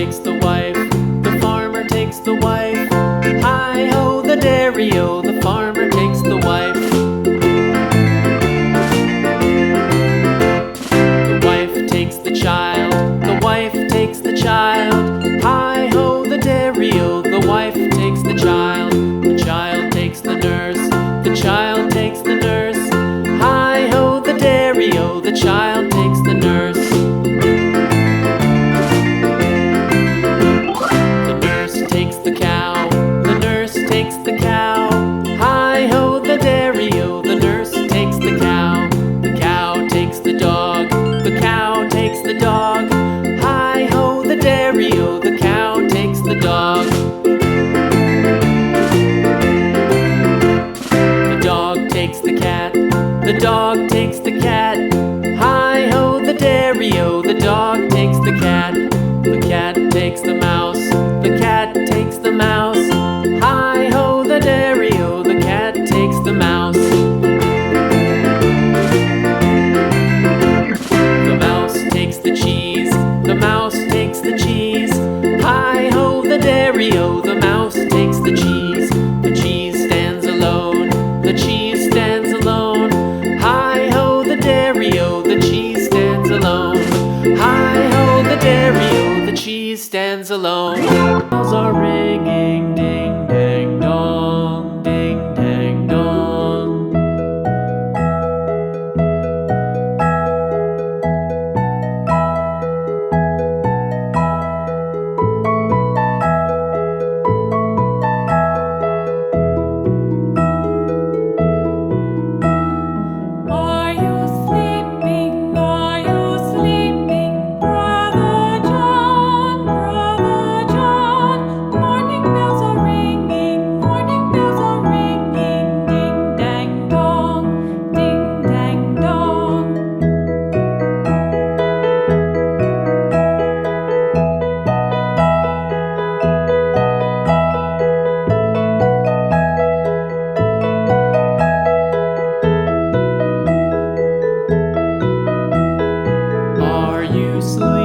takes the wife, the farmer takes the wife. Hi-ho, the dairy-o, the farmer takes the wife. The wife takes the child, the wife takes the child. Hi-ho, the dairy-o, the wife takes the child. The child takes the nurse, the child takes the nurse. Hi-ho, the dairy-o, the child takes the nurse. The nurse takes the cow, the nurse takes the cow. Hi-ho, the dairy-o, the nurse takes the cow. The cow takes the dog, the cow takes the dog. Hi-ho, the dairy-o, the cow takes the dog. The dog takes the cat, the dog takes the cat. Hi-ho, the dairy-o, the dog takes the cat. The cat takes the mouse, the cat takes the mouse. Hi-ho, the dairy-o, the cat takes the mouse. The mouse takes the cheese, the mouse takes the cheese. Hi-ho, the dairy-o, the mouse takes the cheese. The cheese stands alone, the cheese stands alone. Hi-ho, the dairy-o, the cheese stands alone. Hi-ho, the dairy-o, the cheese stands alone. Bells are ringing, ding dang dong, ding dang dong. Are you sleeping? Are you sleeping, Brother John? Brother John. Morning bells are ringing, morning bells are ringing. Ding dang dong, ding dang dong. Are you sleeping?